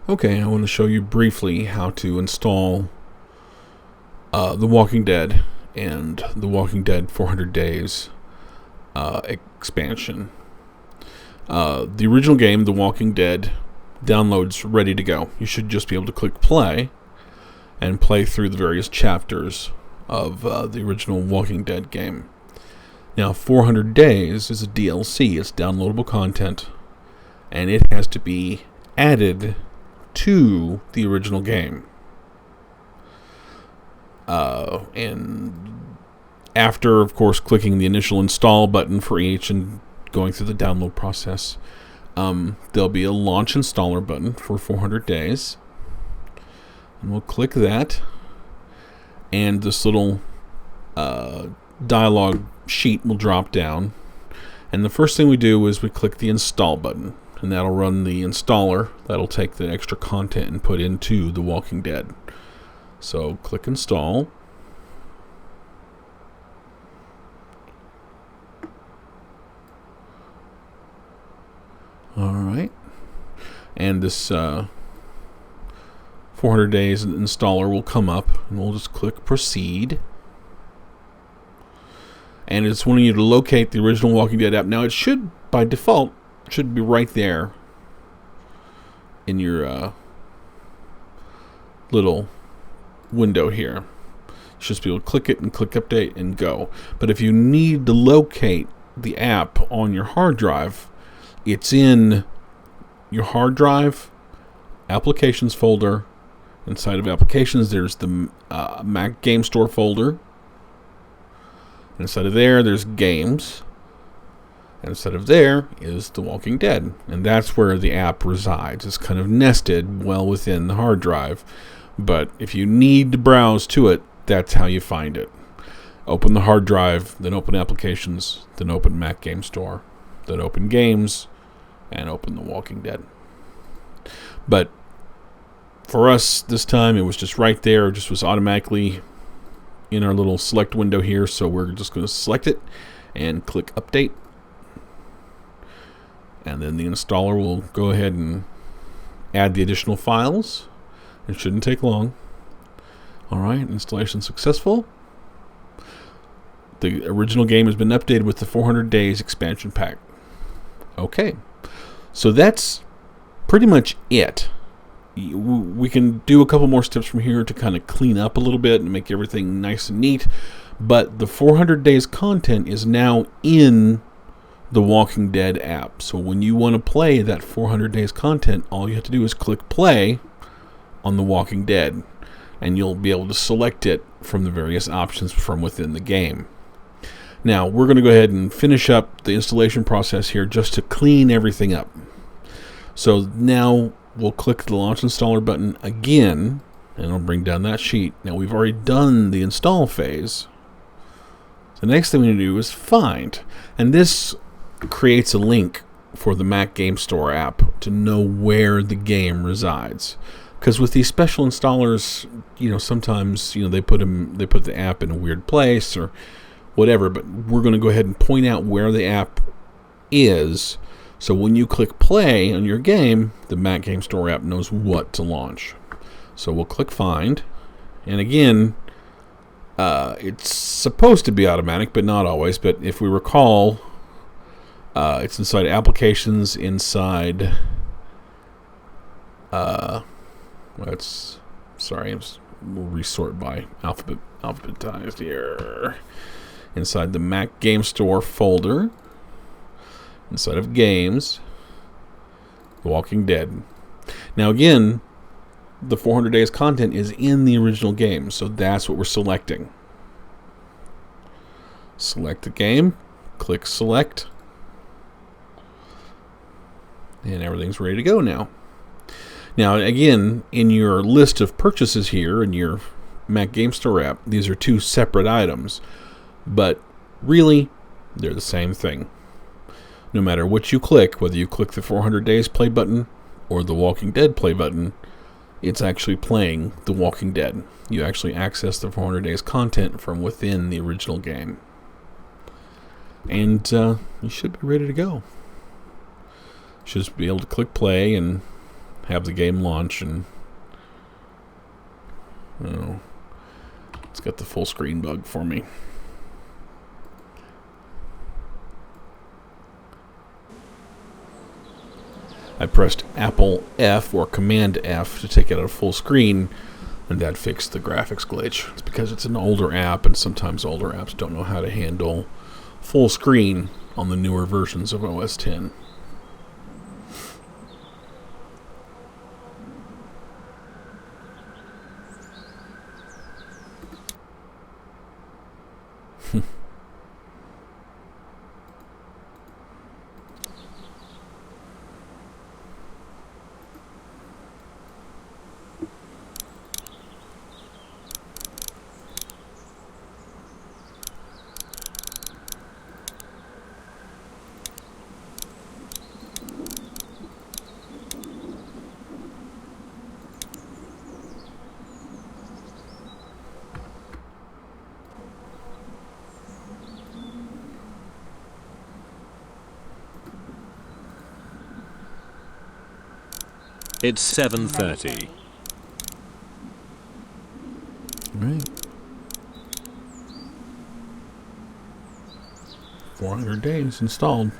Okay, I want to show you briefly how to install The Walking Dead and The Walking Dead 400 Days expansion. The original game, The Walking Dead, downloads ready to go. You should just be able to click play and play through the various chapters of the original Walking Dead game. Now, 400 Days is a DLC. It's downloadable content, and it has to be added to the original game. And after, of course, clicking the initial install button for each and going through the download process, there'll be a launch installer button for 400 days. And we'll click that, and this little dialog sheet will drop down. And the first thing we do is we click the install button, and that'll run the installer. That'll take the extra content and put into The Walking Dead. So click install. Alright. And this 400 days installer will come up, and we'll just click proceed. And it's wanting you to locate the original Walking Dead app. Now it should, by default, should be right there in your little window here. You should just be able to click it and click update and go. But if you need to locate the app on your hard drive, it's in your hard drive applications folder. Inside of applications, there's the MacGameStore folder. Inside of there's games. And instead of there is The Walking Dead. And that's where the app resides. It's kind of nested well within the hard drive. But if you need to browse to it, that's how you find it. Open the hard drive, then open applications, then open MacGameStore, then open games, and open The Walking Dead. But for us this time, it was just right there. It just was automatically in our little select window here. So we're just going to select it and click update. And then the installer will go ahead and add the additional files. It shouldn't take long. Alright, installation successful. The original game has been updated with the 400 days expansion pack. Okay, so that's pretty much it. We can do a couple more steps from here to kind of clean up a little bit and make everything nice and neat. But the 400 days content is now in the Walking Dead app. So when you want to play that 400 days content, all you have to do is click play on The Walking Dead, and you'll be able to select it from the various options from within the game. Now, we're going to go ahead and finish up the installation process here just to clean everything up. So now we'll click the launch installer button again, and it'll bring down that sheet. Now, we've already done the install phase. The next thing we need to do is find, and this creates a link for the MacGameStore app to know where the game resides. Because with these special installers, sometimes they put the app in a weird place or whatever. But we're going to go ahead and point out where the app is. So when you click play on your game, the MacGameStore app knows what to launch. So we'll click find, and again, it's supposed to be automatic, but not always. But if we recall, it's inside applications, inside. We'll resort by alphabetized here. Inside the MacGameStore folder, inside of games, The Walking Dead. Now again, the 400 days content is in the original game, so that's what we're selecting. Select the game, click select, and everything's ready to go now. Now again, in your list of purchases here in your MacGameStore app, these are two separate items, but really they're the same thing. No matter what you click, whether you click the 400 days play button or the Walking Dead play button, it's actually playing The Walking Dead. You actually access the 400 days content from within the original game. And you should be ready to go. You should just be able to click play and have the game launch, and oh, it's got the full screen bug for me. I pressed Apple F or Command F to take it out of full screen, and that fixed the graphics glitch. It's because it's an older app, and sometimes older apps don't know how to handle full screen on the newer versions of OS X. It's 7:30. Right. 400 days installed.